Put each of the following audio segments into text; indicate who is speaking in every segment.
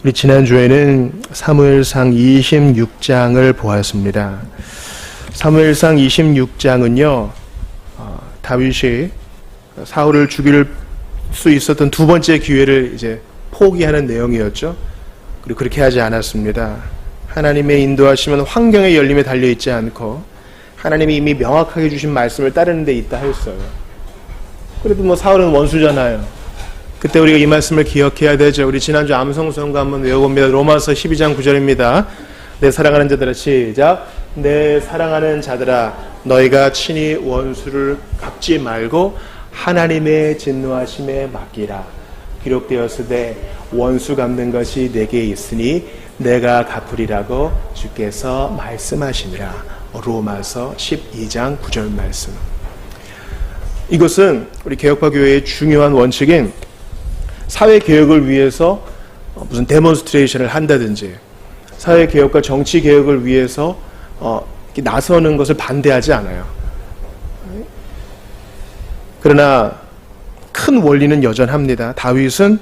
Speaker 1: 우리 지난주에는 사무엘상 26장을 보았습니다. 사무엘상 26장은요, 다윗이 사울을 죽일 수 있었던 두 번째 기회를 이제 포기하는 내용이었죠. 그리고 그렇게 하지 않았습니다. 하나님의 인도하심은 환경의 열림에 달려있지 않고 하나님이 이미 명확하게 주신 말씀을 따르는 데 있다 했어요. 그래도 사울은 원수잖아요. 그때 우리가 이 말씀을 기억해야 되죠. 우리 지난주 암송선거 한번 외워봅니다. 로마서 12장 9절입니다. 내 사랑하는 자들아, 시작. 내 사랑하는 자들아, 너희가 친히 원수를 갚지 말고 하나님의 진노하심에 맡기라. 기록되었으되 원수 갚는 것이 내게 있으니 내가 갚으리라고 주께서 말씀하시니라. 로마서 12장 9절 말씀. 이것은 우리 개혁파 교회의 중요한 원칙인 사회개혁을 위해서 무슨 데몬스트레이션을 한다든지 사회개혁과 정치개혁을 위해서 나서는 것을 반대하지 않아요. 그러나 큰 원리는 여전합니다. 다윗은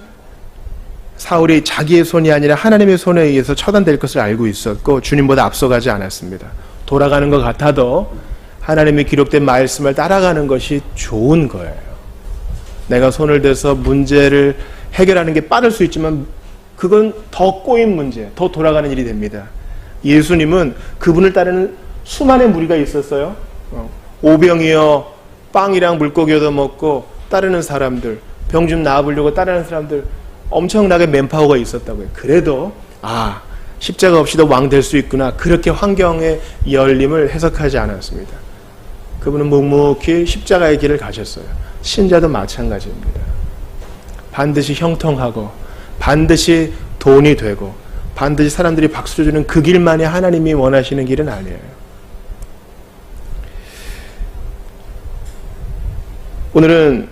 Speaker 1: 사울이 자기의 손이 아니라 하나님의 손에 의해서 처단될 것을 알고 있었고 주님보다 앞서가지 않았습니다. 돌아가는 것 같아도 하나님의 기록된 말씀을 따라가는 것이 좋은 거예요. 내가 손을 대서 문제를 해결하는 게 빠를 수 있지만 그건 더 꼬인 문제, 더 돌아가는 일이 됩니다. 예수님은 그분을 따르는 수많은 무리가 있었어요. 오병이어 빵이랑 물고기 얻어먹고 따르는 사람들, 병 좀 나아보려고 따르는 사람들, 엄청나게 맨파워가 있었다고요. 그래도 십자가 없이도 왕 될 수 있구나, 그렇게 환경의 열림을 해석하지 않았습니다. 그분은 묵묵히 십자가의 길을 가셨어요. 신자도 마찬가지입니다. 반드시 형통하고 반드시 돈이 되고 반드시 사람들이 박수를 주는 그 길만이 하나님이 원하시는 길은 아니에요. 오늘은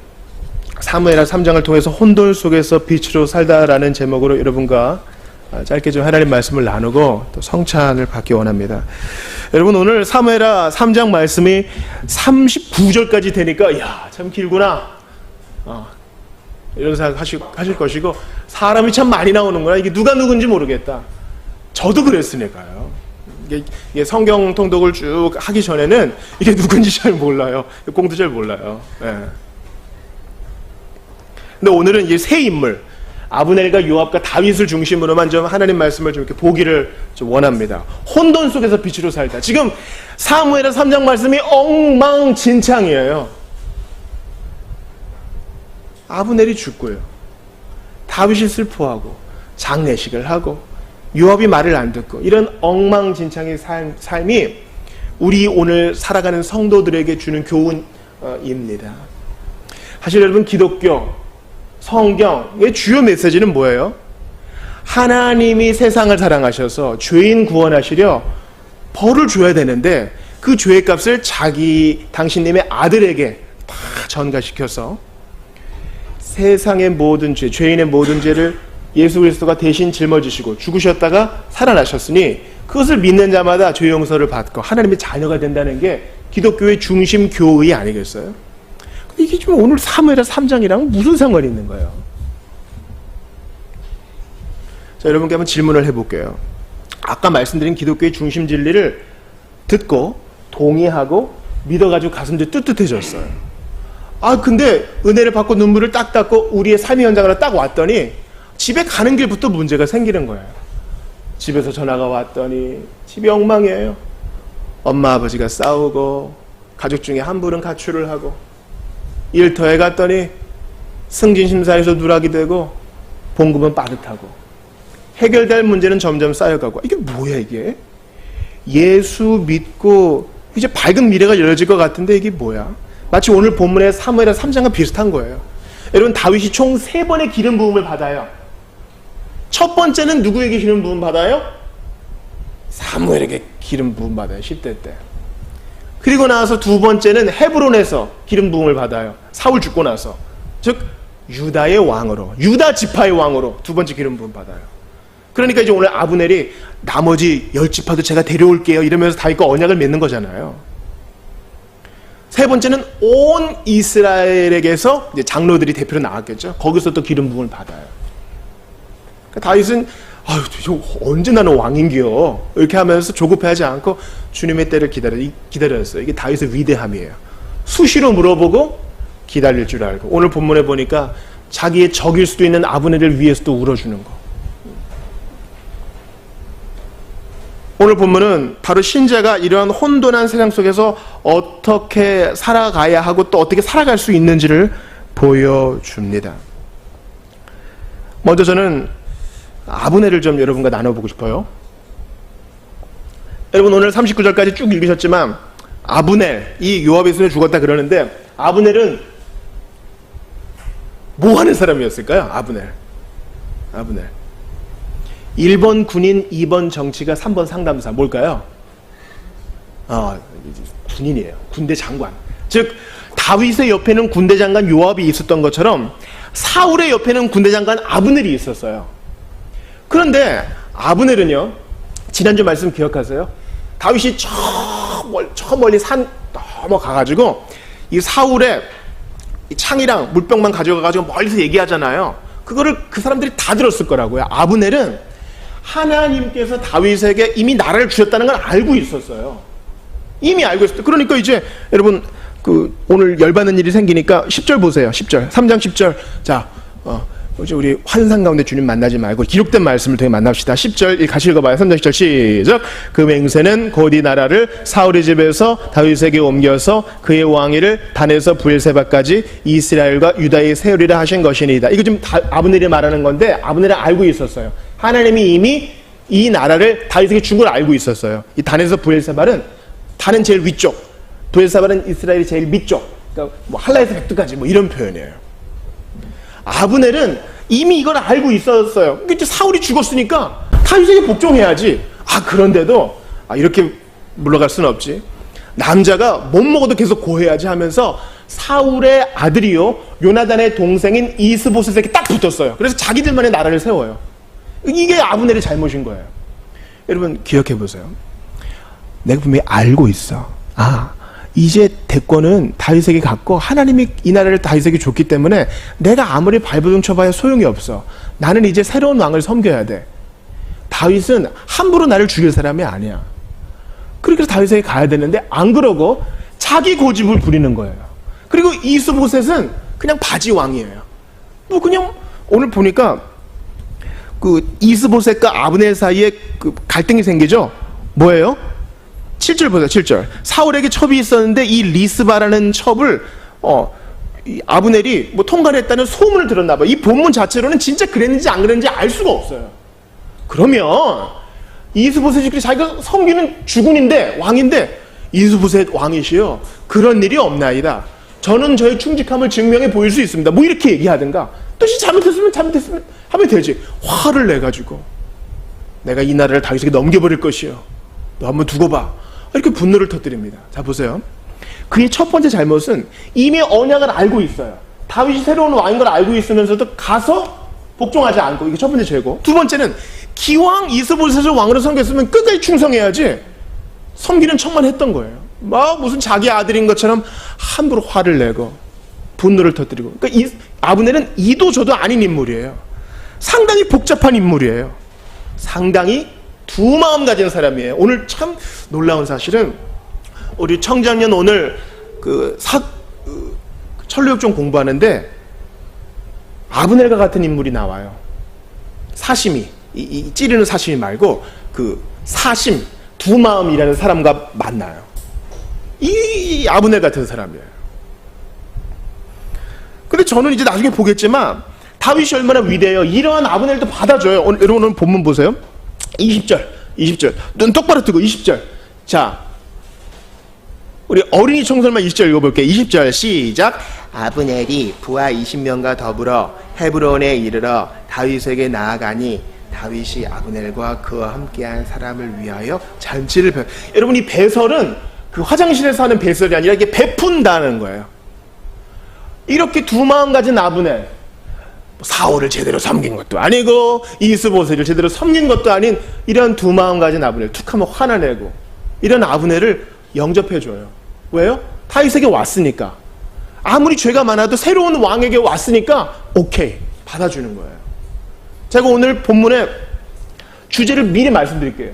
Speaker 1: 사무엘하 3장을 통해서 혼돈 속에서 빛으로 살다라는 제목으로 여러분과 짧게 좀 하나님 말씀을 나누고 또 성찬을 받기 원합니다. 여러분, 오늘 사무엘하 3장 말씀이 39절까지 되니까 참 길구나 이런 생각 하실 것이고, 사람이 참 많이 나오는구나, 이게 누가 누군지 모르겠다. 저도 그랬으니까요. 이게 성경 통독을 쭉 하기 전에는 이게 누군지 잘 몰라요. 공도 잘 몰라요. 네. 근데 오늘은 이 세 인물, 아브넬과 요압과 다윗을 중심으로만 좀 하나님 말씀을 좀 이렇게 보기를 좀 원합니다. 혼돈 속에서 빛으로 살다. 지금 사무엘하 3장 말씀이 엉망진창이에요. 아브넬이 죽고요, 다윗이 슬퍼하고 장례식을 하고 요압이 말을 안 듣고, 이런 엉망진창의 삶이 우리 오늘 살아가는 성도들에게 주는 교훈입니다. 사실 여러분, 기독교 성경의 주요 메시지는 뭐예요? 하나님이 세상을 사랑하셔서 죄인 구원하시려 벌을 줘야 되는데 그 죄의 값을 당신님의 아들에게 다 전가시켜서 세상의 모든 죄, 죄인의 모든 죄를 예수 그리스도가 대신 짊어지시고 죽으셨다가 살아나셨으니 그것을 믿는 자마다 죄 용서를 받고 하나님의 자녀가 된다는 게 기독교의 중심 교의 아니겠어요? 근데 이게 지금 오늘 사무엘하 3장이랑 무슨 상관이 있는 거예요? 자, 여러분께 한번 질문을 해볼게요. 아까 말씀드린 기독교의 중심 진리를 듣고 동의하고 믿어가지고 가슴이 뜨뜻해졌어요. 근데 은혜를 받고 눈물을 딱 닦고 우리의 삶의 현장으로 딱 왔더니 집에 가는 길부터 문제가 생기는 거예요. 집에서 전화가 왔더니 집이 엉망이에요. 엄마 아버지가 싸우고 가족 중에 한 분은 가출을 하고 일터에 갔더니 승진심사에서 누락이 되고 봉급은 빠듯하고 해결될 문제는 점점 쌓여가고, 이게 뭐야 이게? 예수 믿고 이제 밝은 미래가 열려질 것 같은데 이게 뭐야? 마치 오늘 본문의 사무엘하 3장과 비슷한 거예요. 여러분, 다윗이 총 3번의 기름 부음을 받아요. 첫 번째는 누구에게 기름 부음 받아요? 사무엘에게 기름 부음 받아요. 10대 때. 그리고 나서 두 번째는 헤브론에서 기름 부음을 받아요. 사울 죽고 나서. 즉 유다의 왕으로, 유다 지파의 왕으로 두 번째 기름 부음 받아요. 그러니까 이제 오늘 아브넬이 나머지 10지파도 제가 데려올게요 이러면서 다윗과 언약을 맺는 거잖아요. 세 번째는 온 이스라엘에게서 이제 장로들이 대표로 나왔겠죠. 거기서 또 기름 부음을 받아요. 그러니까 다윗은 아유, 저 언제 나는 왕인겨? 이렇게 하면서 조급해하지 않고 주님의 때를 기다렸어요. 이게 다윗의 위대함이에요. 수시로 물어보고 기다릴 줄 알고. 오늘 본문에 보니까 자기의 적일 수도 있는 아브넬을 위해서도 울어주는 거. 오늘 본문은 바로 신자가 이러한 혼돈한 세상 속에서 어떻게 살아가야 하고 또 어떻게 살아갈 수 있는지를 보여줍니다. 먼저 저는 아브넬을 좀 여러분과 나눠보고 싶어요. 여러분 오늘 39절까지 쭉 읽으셨지만 아브넬, 이 요압의 손에 죽었다 그러는데 아브넬은 뭐 하는 사람이었을까요? 아브넬 1번 군인, 2번 정치가, 3번 상담사. 뭘까요? 군인이에요. 군대 장관. 즉 다윗의 옆에는 군대 장관 요압이 있었던 것처럼 사울의 옆에는 군대 장관 아브넬이 있었어요. 그런데 아브넬은요, 지난주 말씀 기억하세요? 다윗이 저 멀리 산 넘어가가지고 이 사울의 이 창이랑 물병만 가져가가지고 멀리서 얘기하잖아요. 그거를 그 사람들이 다 들었을 거라고요. 아브넬은 하나님께서 다윗에게 이미 나라를 주셨다는 걸 알고 있었어요. 이미 알고 있었어요. 그러니까 이제 여러분 오늘 열받는 일이 생기니까 10절 보세요. 10절 3장 10절. 자, 이제 우리 환상 가운데 주님 만나지 말고 기록된 말씀을 통해 만납시다. 10절 같이 읽어봐요. 3장 10절 시작. 그 맹세는 곧 이 나라를 사울의 집에서 다윗에게 옮겨서 그의 왕위를 단에서 브엘세바까지 이스라엘과 유다에 세우리라 하신 것이니이다. 이거 지금 아브넬이 말하는 건데 아브넬은 알고 있었어요. 하나님이 이미 이 나라를 다윗에게 준 걸 알고 있었어요. 이 단에서 브엘세바는, 단은 제일 위쪽, 브엘세바는 이스라엘이 제일 밑쪽. 그러니까 뭐 할라에서 백두까지 뭐 이런 표현이에요. 아브넬은 이미 이걸 알고 있었어요. 이제 사울이 죽었으니까 다윗에게 복종해야지. 그런데도 이렇게 물러갈 수는 없지. 남자가 못 먹어도 계속 고해야지 하면서 사울의 아들이요 요나단의 동생인 이스보셋에게 딱 붙었어요. 그래서 자기들만의 나라를 세워요. 이게 아브넬의 잘못인 거예요. 여러분 기억해 보세요. 내가 분명히 알고 있어. 이제 대권은 다윗에게 갔고 하나님이 이 나라를 다윗에게 줬기 때문에 내가 아무리 발버둥 쳐봐야 소용이 없어. 나는 이제 새로운 왕을 섬겨야 돼. 다윗은 함부로 나를 죽일 사람이 아니야. 그렇게 다윗에게 가야 되는데 안 그러고 자기 고집을 부리는 거예요. 그리고 이스보셋은 그냥 바지 왕이에요. 뭐 그냥 오늘 보니까 이스보셋과 아브넬 사이에 갈등이 생기죠. 뭐예요? 7절 보세요. 7절. 사울에게 첩이 있었는데 이 리스바라는 첩을 이 아브넬이 뭐 통과했다는 소문을 들었나 봐요. 이 본문 자체로는 진짜 그랬는지 안 그랬는지 알 수가 없어요. 그러면 이스보셋이 자기가 섬기는 주군인데, 왕인데 이스보셋 왕이시여 그런 일이 없나이다. 저는 저의 충직함을 증명해 보일 수 있습니다. 뭐 이렇게 얘기하든가, 뜻이 잘못했으면 하면 되지. 화를 내가지고 내가 이 나라를 다윗에게 넘겨버릴 것이요, 너 한번 두고 봐, 이렇게 분노를 터뜨립니다. 자 보세요. 그의 첫 번째 잘못은 이미 언약을 알고 있어요. 다윗이 새로운 왕인 걸 알고 있으면서도 가서 복종하지 않고, 이게 첫 번째 죄고, 두 번째는 기왕 이스보셋을 왕으로 섬겼으면 끝까지 충성해야지 섬기는 척만 했던 거예요. 막 무슨 자기 아들인 것처럼 함부로 화를 내고 분노를 터뜨리고. 그러니까 이 아브넬은 이도 저도 아닌 인물이에요. 상당히 복잡한 인물이에요. 상당히 두 마음 가진 사람이에요. 오늘 참 놀라운 사실은 우리 청장년 오늘 천루역정 공부하는데 아브넬과 같은 인물이 나와요. 사심이, 이 찌르는 사심이 말고 사심, 두 마음이라는 사람과 만나요. 이 아브넬 같은 사람이에요. 근데 저는 이제 나중에 보겠지만 다윗이 얼마나 위대해요. 이러한 아브넬도 받아줘요. 여러분 오늘 본문 보세요. 20절. 눈 똑바로 뜨고 20절. 자, 우리 어린이 청설만 20절 읽어볼게요. 20절 시작.
Speaker 2: 아브넬이 부하 20명과 더불어 헤브론에 이르러 다윗에게 나아가니 다윗이 아브넬과 그와 함께한 사람을 위하여
Speaker 1: 잔치를 여러분 이 배설은 화장실에서 하는 배설이 아니라 이게 베푼다는 거예요. 이렇게 두 마음 가진 아브넬, 사울을 제대로 섬긴 것도 아니고 이스보셋을 제대로 섬긴 것도 아닌 이런 두 마음 가진 아브넬, 툭하면 화나 내고 이런 아브넬을 영접해줘요. 왜요? 다윗에게 왔으니까. 아무리 죄가 많아도 새로운 왕에게 왔으니까 오케이 받아주는 거예요. 제가 오늘 본문에 주제를 미리 말씀드릴게요.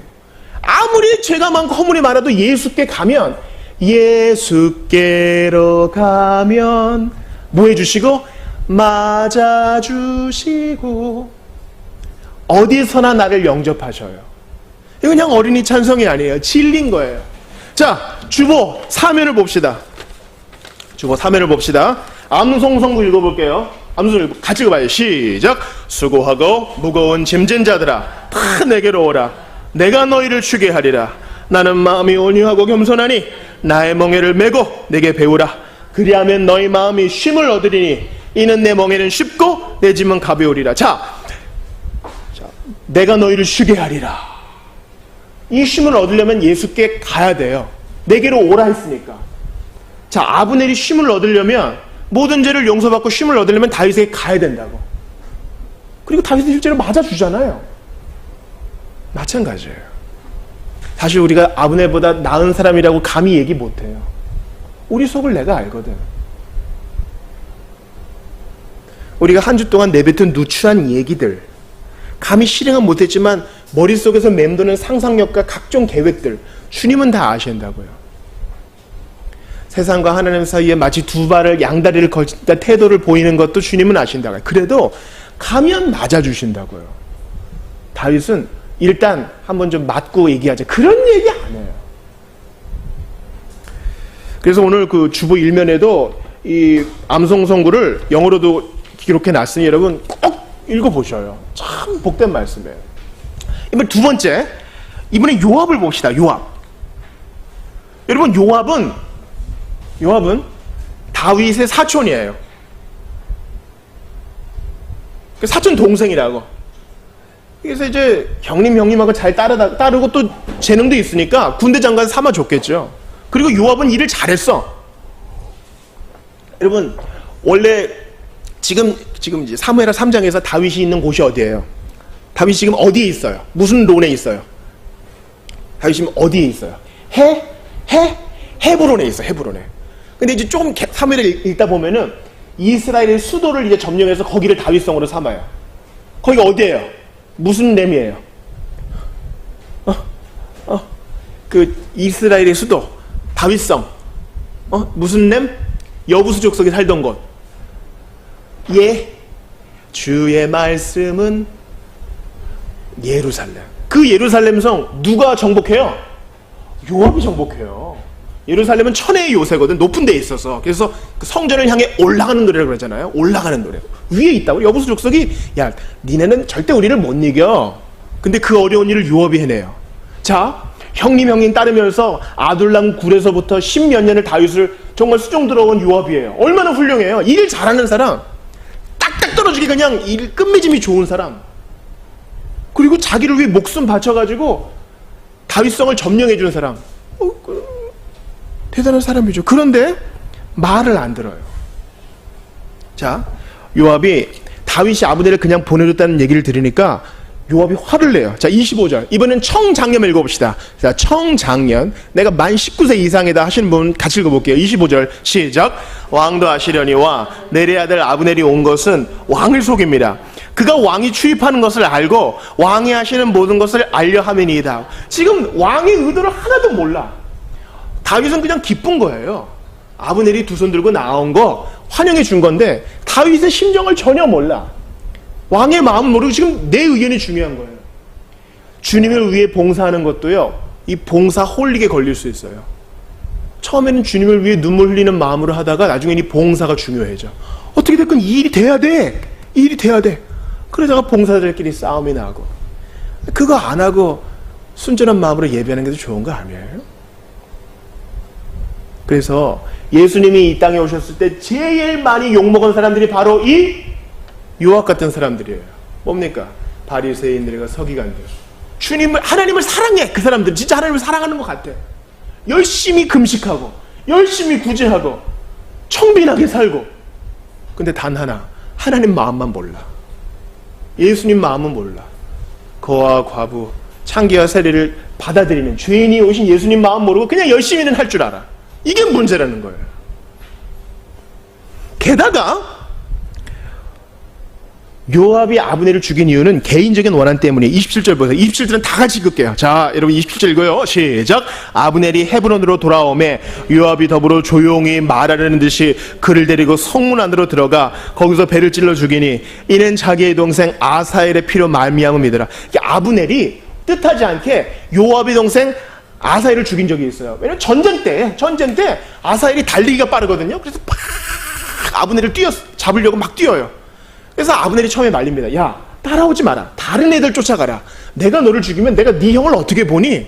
Speaker 1: 아무리 죄가 많고 허물이 많아도 예수께 가면, 예수께로 가면 뭐 해주시고 맞아주시고 어디서나 나를 영접하셔요. 이거 그냥 어린이 찬송이 아니에요. 진리인 거예요. 자, 주보 3면을 봅시다. 주보 3면을 봅시다. 암송성구 읽어볼게요. 암송 같이 읽어봐요. 시작. 수고하고 무거운 짐진 자들아 다 내게로 오라. 내가 너희를 쉬게 하리라. 나는 마음이 온유하고 겸손하니 나의 멍에를 메고 내게 배우라. 그리하면 너희 마음이 쉼을 얻으리니 이는 내 멍에는 쉽고 내 짐은 가벼우리라. 자, 내가 너희를 쉬게 하리라. 이 쉼을 얻으려면 예수께 가야 돼요. 내게로 오라 했으니까. 자, 아브넬이 쉼을 얻으려면, 모든 죄를 용서받고 쉼을 얻으려면 다윗에게 가야 된다고. 그리고 다윗이 실제로 맞아주잖아요. 마찬가지예요. 사실 우리가 아브넬보다 나은 사람이라고 감히 얘기 못해요. 우리 속을 내가 알거든. 우리가 한 주 동안 내뱉은 누추한 얘기들, 감히 실행은 못했지만 머릿속에서 맴도는 상상력과 각종 계획들, 주님은 다 아신다고요. 세상과 하나님 사이에 마치 두 발을 양다리를 걸친다 태도를 보이는 것도 주님은 아신다고요. 그래도 가면 맞아주신다고요. 다윗은 일단 한번 좀 맞고 얘기하자, 그런 얘기 안 해요. 그래서 오늘 그 주보 1면에도 이 암송성구를 영어로도 기록해 놨으니 여러분 꼭 읽어보셔요. 참 복된 말씀이에요. 이번 두 번째, 이번에 요압을 봅시다. 요압. 여러분, 요압은 다윗의 사촌이에요. 사촌 동생이라고. 그래서 이제 형님하고 잘 따르고 또 재능도 있으니까 군대 장관 삼아줬겠죠. 그리고 요압은 일을 잘했어. 여러분, 원래 지금 이제 사무엘하 3장에서 다윗이 있는 곳이 어디예요? 다윗이 지금 어디에 있어요? 무슨 론에 있어요? 다윗이 지금 어디에 있어요? 헤브론에 있어요. 헤브론에. 근데 이제 조금 사무엘을 읽다 보면은 이스라엘의 수도를 이제 점령해서 거기를 다윗성으로 삼아요. 거기가 어디예요? 무슨 렘이에요? 그 이스라엘의 수도 다윗성. 무슨 렘? 여부수 족속이 살던 곳. 예, 주의 말씀은 예루살렘. 그 예루살렘성 누가 정복해요? 요압이 정복해요. 예루살렘은 천혜의 요새거든. 높은 데에 있어서. 그래서 그 성전을 향해 올라가는 노래라고 그러잖아요. 올라가는 노래. 위에 있다고. 여부수 족속이, 야, 니네는 절대 우리를 못 이겨. 근데 그 어려운 일을 요압이 해내요. 자, 형님 따르면서 아둘람 굴에서부터 10몇 년을 다윗을 정말 수종 들어온 요압이에요. 얼마나 훌륭해요. 일 잘하는 사람. 딱딱 떨어지게 그냥 일 끝맺음이 좋은 사람. 그리고 자기를 위해 목숨 바쳐가지고 다윗성을 점령해 주는 사람. 대단한 사람이죠. 그런데 말을 안 들어요. 자, 요압이 다윗이 아브넬을 그냥 보내줬다는 얘기를 들으니까 요압이 화를 내요. 자, 25절. 이번엔 청장년 읽어봅시다. 자, 청장년. 내가 만 19세 이상이다 하시는 분 같이 읽어볼게요. 25절 시작. 왕도 아시려니와 내리 아들 아브넬이 온 것은 왕을 속입니다. 그가 왕이 출입하는 것을 알고 왕이 하시는 모든 것을 알려 함이니이다. 지금 왕의 의도를 하나도 몰라. 다윗은 그냥 기쁜 거예요. 아브넬이 두 손 들고 나온 거 환영해 준 건데 다윗의 심정을 전혀 몰라. 왕의 마음을 모르고 지금 내 의견이 중요한 거예요. 주님을 위해 봉사하는 것도요, 이 봉사 홀릭에 걸릴 수 있어요. 처음에는 주님을 위해 눈물 흘리는 마음으로 하다가 나중엔 이 봉사가 중요해져. 어떻게 됐건 이 일이 돼야 돼. 이 일이 돼야 돼. 그러다가 봉사자들끼리 싸움이 나고. 그거 안 하고 순전한 마음으로 예배하는 게 더 좋은 거 아니에요? 그래서 예수님이 이 땅에 오셨을 때 제일 많이 욕먹은 사람들이 바로 이 요압 같은 사람들이에요. 뭡니까? 바리새인들과 서기관들. 주님을, 하나님을 사랑해. 그 사람들 진짜 하나님을 사랑하는 것 같아. 열심히 금식하고 열심히 구제하고 청빈하게 살고. 근데 단 하나, 하나님 마음만 몰라. 예수님 마음은 몰라. 거와 과부, 창기와 세리를 받아들이는 죄인이 오신 예수님 마음 모르고 그냥 열심히는 할 줄 알아. 이게 문제라는 거예요. 게다가 요압이 아브넬을 죽인 이유는 개인적인 원한 때문이에요. 27절 보세요. 27절은 다 같이 읽을게요. 자, 여러분 27절 읽어요. 시작. 아브넬이 헤브론으로 돌아오매 요압이 더불어 조용히 말하려는 듯이 그를 데리고 성문 안으로 들어가 거기서 배를 찔러 죽이니 이는 자기의 동생 아사엘의 피로 말미암음이더라. 아브넬이 뜻하지 않게 요압의 동생 아사엘을 죽인 적이 있어요. 왜냐면 전쟁 때 아사엘이 달리기가 빠르거든요. 그래서 팍 아브넬을 잡으려고 막 뛰어요. 그래서 아브넬이 처음에 말립니다. 야, 따라오지 마라. 다른 애들 쫓아가라. 내가 너를 죽이면 내가 네 형을 어떻게 보니?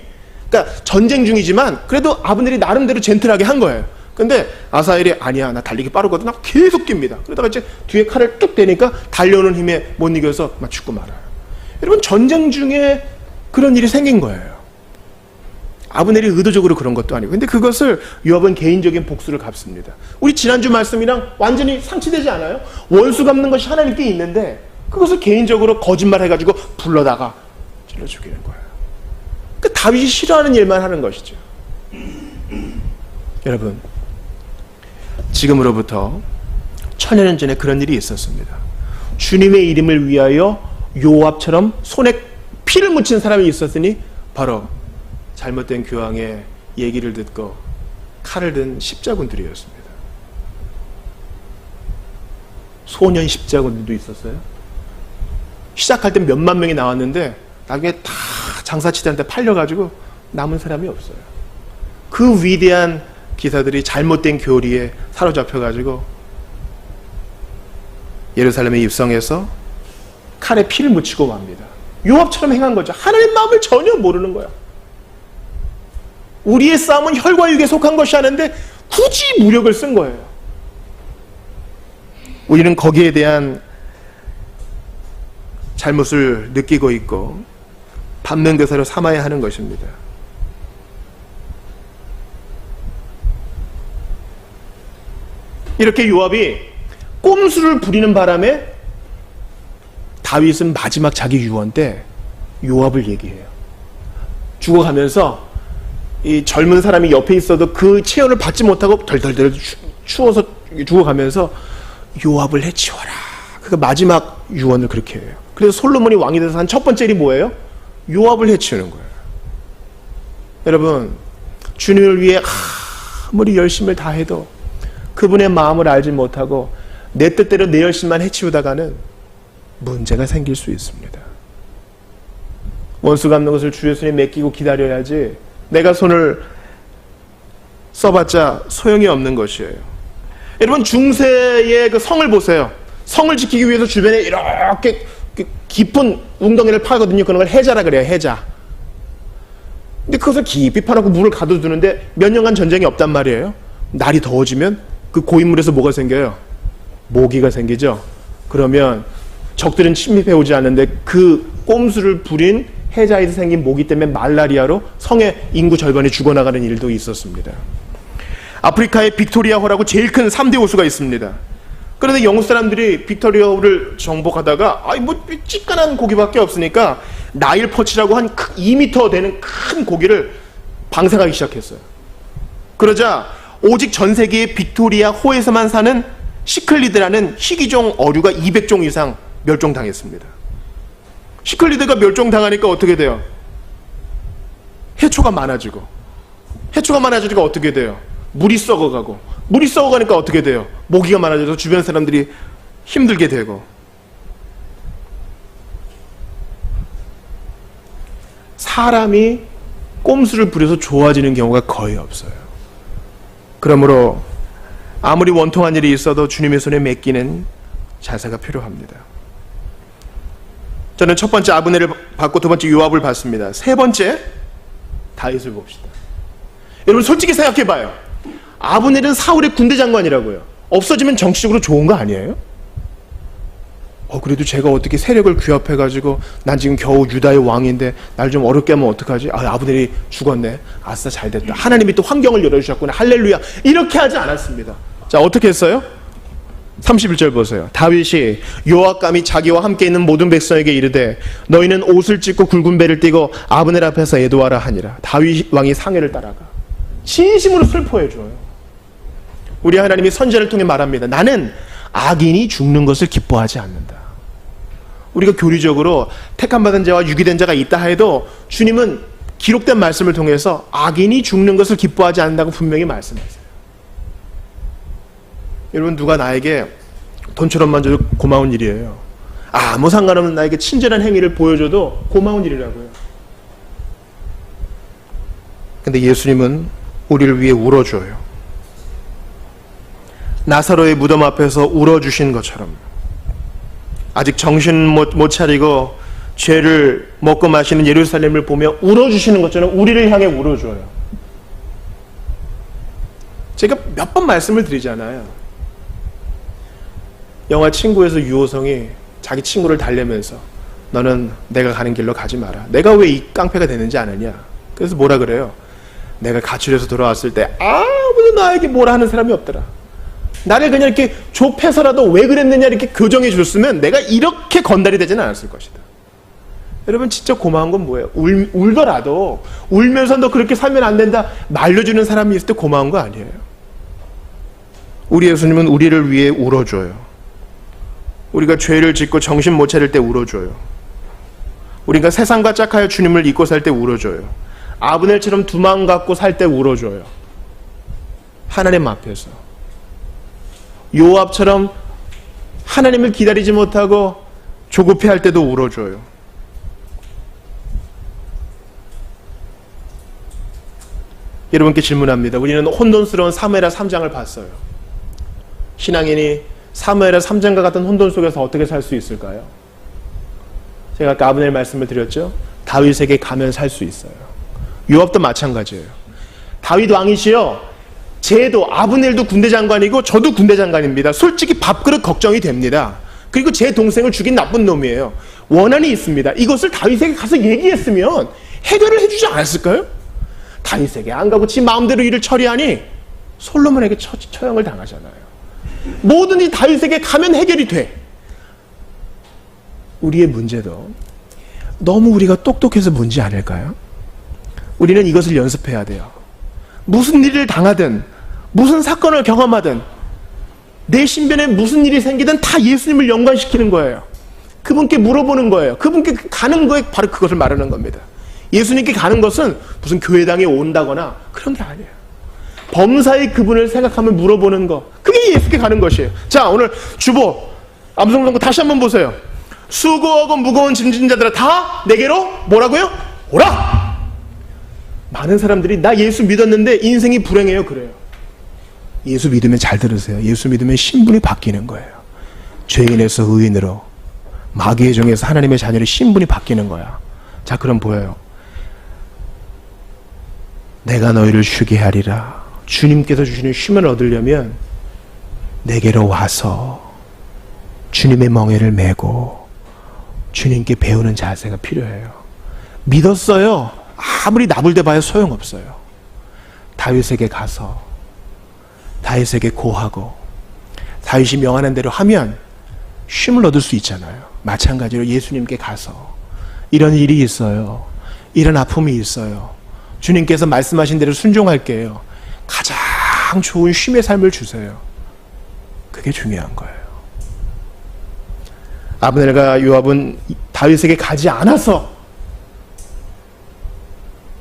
Speaker 1: 그러니까 전쟁 중이지만 그래도 아브넬이 나름대로 젠틀하게 한 거예요. 근데 아사엘이 아니야, 나 달리기 빠르거든. 나 계속 뜁니다. 그러다가 이제 뒤에 칼을 뚝 대니까 달려오는 힘에 못 이겨서 막 죽고 말아요. 여러분, 전쟁 중에 그런 일이 생긴 거예요. 아브넬이 의도적으로 그런 것도 아니고. 근데 그것을 요압은 개인적인 복수를 갚습니다. 우리 지난주 말씀이랑 완전히 상치되지 않아요? 원수 갚는 것이 하나님께 있는데 그것을 개인적으로 거짓말 해가지고 불러다가 찔러 죽이는 거예요. 그 다윗이 싫어하는 일만 하는 것이죠. 여러분, 지금으로부터 1000년 전에 그런 일이 있었습니다. 주님의 이름을 위하여 요압처럼 손에 피를 묻힌 사람이 있었으니 바로 잘못된 교황의 얘기를 듣고 칼을 든 십자군들이었습니다. 소년 십자군들도 있었어요. 시작할 때 몇만 명이 나왔는데 나중에 다 장사치들한테 팔려가지고 남은 사람이 없어요. 그 위대한 기사들이 잘못된 교리에 사로잡혀가지고 예루살렘에 입성해서 칼에 피를 묻히고 맙니다. 요압처럼 행한 거죠. 하나님 마음을 전혀 모르는 거야. 우리의 싸움은 혈과 육에 속한 것이 아닌데 굳이 무력을 쓴 거예요. 우리는 거기에 대한 잘못을 느끼고 있고 반면교사로 삼아야 하는 것입니다. 이렇게 요압이 꼼수를 부리는 바람에 다윗은 마지막 자기 유언 때 요압을 얘기해요. 죽어가면서 이 젊은 사람이 옆에 있어도 그 체온을 받지 못하고 덜덜덜 추워서 죽어가면서 요압을 해치워라. 그 마지막 유언을 그렇게 해요. 그래서 솔로몬이 왕이 돼서 한 첫 번째 일이 뭐예요? 요압을 해치우는 거예요. 여러분, 주님을 위해 아무리 열심을 다해도 그분의 마음을 알지 못하고 내 뜻대로 내 열심만 해치우다가는 문제가 생길 수 있습니다. 원수 갚는 것을 주의 손에 맡기고 기다려야지 내가 손을 써봤자 소용이 없는 것이에요. 여러분, 중세의 그 성을 보세요. 성을 지키기 위해서 주변에 이렇게 깊은 웅덩이를 파거든요. 그런 걸 해자라 그래요. 해자. 근데 그것을 깊이 파놓고 물을 가둬두는데 몇 년간 전쟁이 없단 말이에요. 날이 더워지면 그 고인물에서 뭐가 생겨요? 모기가 생기죠. 그러면 적들은 침입해 오지 않는데 그 꼼수를 부린 해자에서 생긴 모기 때문에 말라리아로 성의 인구 절반이 죽어나가는 일도 있었습니다. 아프리카에 빅토리아호라고 제일 큰 3대 호수가 있습니다. 그런데 영국 사람들이 빅토리아호를 정복하다가 뭐 찌끈한 고기밖에 없으니까 나일 퍼치라고 한 2m 되는 큰 고기를 방생하기 시작했어요. 그러자 오직 전 세계의 빅토리아호에서만 사는 시클리드라는 희귀종 어류가 200종 이상 멸종당했습니다. 시클리드가 멸종당하니까 어떻게 돼요? 해초가 많아지고 어떻게 돼요? 물이 썩어가고 물이 썩어가니까 어떻게 돼요? 모기가 많아져서 주변 사람들이 힘들게 되고. 사람이 꼼수를 부려서 좋아지는 경우가 거의 없어요. 그러므로 아무리 원통한 일이 있어도 주님의 손에 맡기는 자세가 필요합니다. 저는 첫 번째 아브넬을 받고 두 번째 요압을 받습니다. 세 번째 다윗을 봅시다. 여러분, 솔직히 생각해봐요. 아브넬은 사울의 군대 장관이라고요. 없어지면 정치적으로 좋은 거 아니에요? 그래도 제가 어떻게 세력을 규합해가지고 난 지금 겨우 유다의 왕인데 날 좀 어렵게 하면 어떡하지? 아브넬이 죽었네. 아싸, 잘됐다. 하나님이 또 환경을 열어주셨구나. 할렐루야. 이렇게 하지 않았습니다. 자, 어떻게 했어요? 31절 보세요. 다윗이 요압감이 자기와 함께 있는 모든 백성에게 이르되 너희는 옷을 찢고 굵은 배를 띠고 아브넬 앞에서 애도하라 하니라. 다윗 왕이 상해를 따라가 진심으로 슬퍼해줘요. 우리 하나님이 선지자를 통해 말합니다. 나는 악인이 죽는 것을 기뻐하지 않는다. 우리가 교리적으로 택함받은 자와 유기된 자가 있다 해도 주님은 기록된 말씀을 통해서 악인이 죽는 것을 기뻐하지 않는다고 분명히 말씀하세요. 여러분, 누가 나에게 돈처럼만 줘도 고마운 일이에요. 아무 상관없는 나에게 친절한 행위를 보여줘도 고마운 일이라고요. 근데 예수님은 우리를 위해 울어줘요. 나사로의 무덤 앞에서 울어주신 것처럼 아직 정신 못 차리고 죄를 먹고 마시는 예루살렘을 보며 울어주시는 것처럼 우리를 향해 울어줘요. 제가 몇 번 말씀을 드리잖아요. 영화 친구에서 유호성이 자기 친구를 달래면서 너는 내가 가는 길로 가지 마라. 내가 왜 이 깡패가 되는지 아느냐. 그래서 뭐라 그래요? 내가 가출해서 돌아왔을 때 아무도 나에게 뭐라 하는 사람이 없더라. 나를 그냥 이렇게 좁혀서라도 왜 그랬느냐 이렇게 교정해 줬으면 내가 이렇게 건달이 되지는 않았을 것이다. 여러분, 진짜 고마운 건 뭐예요? 울더라도 울면서 너 그렇게 살면 안 된다 말려주는 사람이 있을 때 고마운 거 아니에요? 우리 예수님은 우리를 위해 울어줘요. 우리가 죄를 짓고 정신 못 차릴 때 울어줘요. 우리가 세상과 짝하여 주님을 잊고 살 때 울어줘요. 아브넬처럼 두 마음 갖고 살 때 울어줘요. 하나님 앞에서. 요압처럼 하나님을 기다리지 못하고 조급해할 때도 울어줘요. 여러분께 질문합니다. 우리는 혼돈스러운 사무엘하 3장을 봤어요. 신앙인이 사무엘하 3장과 같은 혼돈 속에서 어떻게 살 수 있을까요? 제가 아까 아브넬 말씀을 드렸죠. 다윗에게 가면 살 수 있어요. 요압도 마찬가지예요. 다윗 왕이시여, 쟤도 아브넬도 군대 장관이고 저도 군대 장관입니다. 솔직히 밥그릇 걱정이 됩니다. 그리고 제 동생을 죽인 나쁜 놈이에요. 원한이 있습니다. 이것을 다윗에게 가서 얘기했으면 해결을 해주지 않았을까요? 다윗에게 안 가고 지 마음대로 일을 처리하니 솔로몬에게 처형을 당하잖아요. 뭐든지 다윗에게 가면 해결이 돼. 우리의 문제도 너무 우리가 똑똑해서 문제 아닐까요? 우리는 이것을 연습해야 돼요. 무슨 일을 당하든 무슨 사건을 경험하든 내 신변에 무슨 일이 생기든 다 예수님을 연관시키는 거예요. 그분께 물어보는 거예요. 그분께 가는 거에 바로 그것을 말하는 겁니다. 예수님께 가는 것은 무슨 교회당에 온다거나 그런 게 아니에요. 범사의 그분을 생각하며 물어보는 거, 그게 예수께 가는 것이에요. 자, 오늘 주보 암송선고 다시 한번 보세요. 수고하고 무거운 짐진 자들아 다 내게로 뭐라고요? 오라! 많은 사람들이 나 예수 믿었는데 인생이 불행해요 그래요. 예수 믿으면 잘 들으세요. 예수 믿으면 신분이 바뀌는 거예요. 죄인에서 의인으로, 마귀의 종에서 하나님의 자녀로 신분이 바뀌는 거야. 자, 그럼 보여요. 내가 너희를 쉬게 하리라. 주님께서 주시는 쉼을 얻으려면 내게로 와서 주님의 멍에를 메고 주님께 배우는 자세가 필요해요. 믿었어요. 아무리 나불대봐야 소용없어요. 다윗에게 가서 다윗에게 고하고 다윗이 명하는 대로 하면 쉼을 얻을 수 있잖아요. 마찬가지로 예수님께 가서 이런 일이 있어요. 이런 아픔이 있어요. 주님께서 말씀하신 대로 순종할게요. 가장 좋은 쉼의 삶을 주세요. 그게 중요한 거예요. 아브넬과 요압은 다윗에게 가지 않아서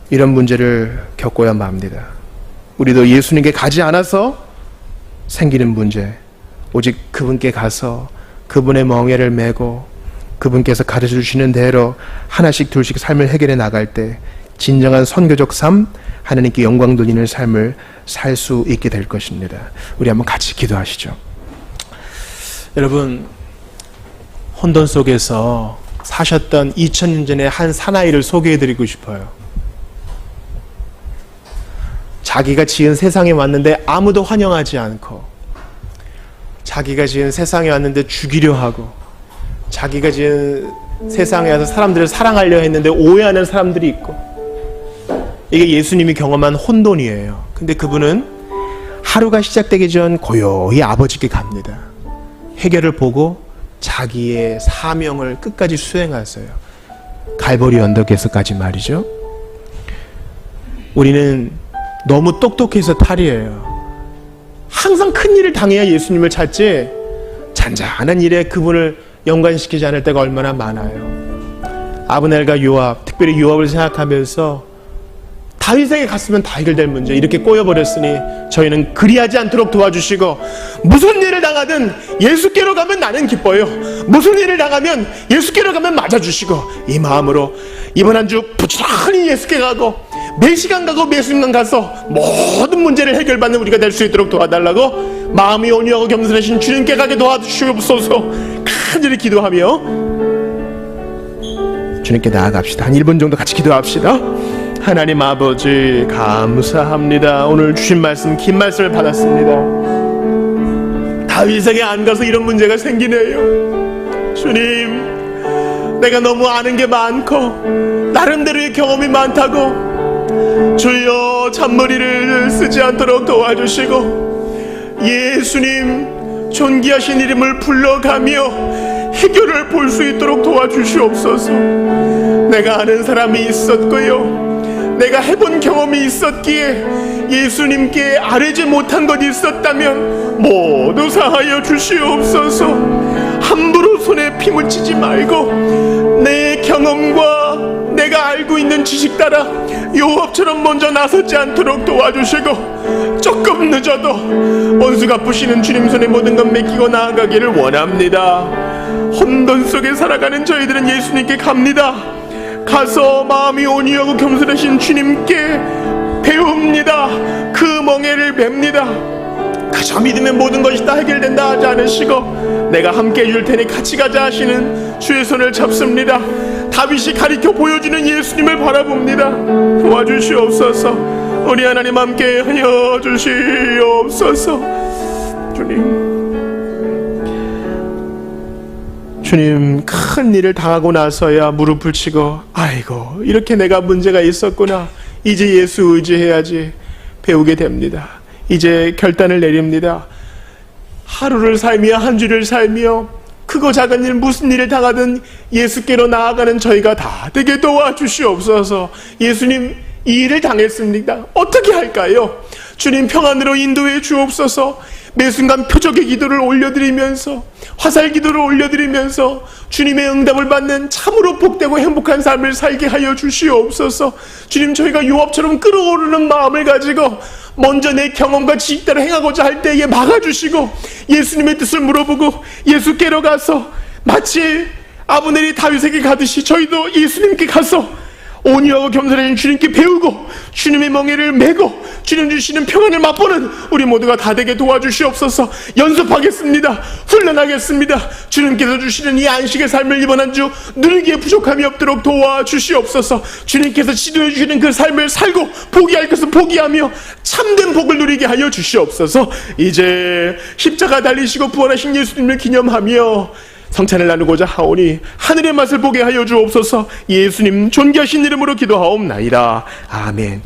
Speaker 1: 이런 문제를 겪어야 합니다. 우리도 예수님께 가지 않아서 생기는 문제, 오직 그분께 가서 그분의 멍에를 메고 그분께서 가르쳐 주시는 대로 하나씩 둘씩 삶을 해결해 나갈 때 진정한 선교적 삶, 하나님께 영광 돌리는 삶을 살 수 있게 될 것입니다. 우리 한번 같이 기도하시죠. 여러분, 혼돈 속에서 사셨던 2000년 전의 한 사나이를 소개해드리고 싶어요. 자기가 지은 세상에 왔는데 아무도 환영하지 않고, 자기가 지은 세상에 왔는데 죽이려 하고, 자기가 지은 세상에 와서 사람들을 사랑하려 했는데 오해하는 사람들이 있고, 이게 예수님이 경험한 혼돈이에요. 근데 그분은 하루가 시작되기 전 고요히 아버지께 갑니다. 해결을 보고 자기의 사명을 끝까지 수행하세요. 갈보리 언덕에서까지 말이죠. 우리는 너무 똑똑해서 탈이에요. 항상 큰 일을 당해야 예수님을 찾지, 잔잔한 일에 그분을 연관시키지 않을 때가 얼마나 많아요. 아브넬과 요압, 특별히 요압을 생각하면서 다윗에게 갔으면 다 해결될 문제 이렇게 꼬여버렸으니 저희는 그리하지 않도록 도와주시고, 무슨 일을 당하든 예수께로 가면 나는 기뻐요. 무슨 일을 당하면 예수께로 가면 맞아주시고, 이 마음으로 이번 한 주 부지런히 예수께 가고 매 시간 가고 매 순간 가서 모든 문제를 해결받는 우리가 될 수 있도록 도와달라고 마음이 온유하고 겸손하신 주님께 가게 도와주시옵소서 간절히 기도하며 주님께 나아갑시다. 한 1분 정도 같이 기도합시다. 하나님 아버지 감사합니다. 오늘 주신 말씀, 긴 말씀을 받았습니다. 다윗에게 안 가서 이런 문제가 생기네요. 주님, 내가 너무 아는 게 많고 나름대로의 경험이 많다고 주여 잔머리를 쓰지 않도록 도와주시고, 예수님 존귀하신 이름을 불러가며 해결을 볼 수 있도록 도와주시옵소서. 내가 아는 사람이 있었고요, 내가 해본 경험이 있었기에 예수님께 아뢰지 못한 것이 있었다면 모두 사하여 주시옵소서. 함부로 손에 피 묻히지 말고 내 경험과 내가 알고 있는 지식 따라 요압처럼 먼저 나서지 않도록 도와주시고, 조금 늦어도 원수가 부시는 주님 손에 모든 것 맡기고 나아가기를 원합니다. 혼돈 속에 살아가는 저희들은 예수님께 갑니다. 가서 마음이 온유하고 겸손하신 주님께 배웁니다. 그 멍에를 뵙니다. 그저 믿으면 모든 것이 다 해결된다 하지 않으시고, 내가 함께 해줄 테니 같이 가자 하시는 주의 손을 잡습니다. 다윗이 가리켜 보여주는 예수님을 바라봅니다. 도와주시옵소서. 우리 하나님 함께 하여 주시옵소서. 주님, 큰 일을 당하고 나서야 무릎을 치고, 아이고 이렇게 내가 문제가 있었구나, 이제 예수 의지해야지 배우게 됩니다. 이제 결단을 내립니다. 하루를 살며 한 주를 살며 크고 작은 일, 무슨 일을 당하든 예수께로 나아가는 저희가 다 되게 도와주시옵소서. 예수님, 이 일을 당했습니다. 어떻게 할까요? 주님, 평안으로 인도해 주옵소서. 매 순간 표적의 기도를 올려드리면서, 화살 기도를 올려드리면서 주님의 응답을 받는 참으로 복되고 행복한 삶을 살게 하여 주시옵소서. 주님, 저희가 요압처럼 끓어오르는 마음을 가지고 먼저 내 경험과 지식대로 행하고자 할 때에 막아주시고, 예수님의 뜻을 물어보고 예수께로 가서 마치 아브넬이 다윗에게 가듯이 저희도 예수님께 가서 온유하고 겸손하신 주님께 배우고 주님의 멍에를 메고 주님 주시는 평안을 맛보는 우리 모두가 다 되게 도와주시옵소서. 연습하겠습니다. 훈련하겠습니다. 주님께서 주시는 이 안식의 삶을 이번 한 주 누리기에 부족함이 없도록 도와주시옵소서. 주님께서 지도해 주시는 그 삶을 살고 포기할 것은 포기하며 참된 복을 누리게 하여 주시옵소서. 이제 십자가 달리시고 부활하신 예수님을 기념하며 성찬을 나누고자 하오니 하늘의 맛을 보게 하여 주옵소서. 예수님 존귀하신 이름으로 기도하옵나이다. 아멘.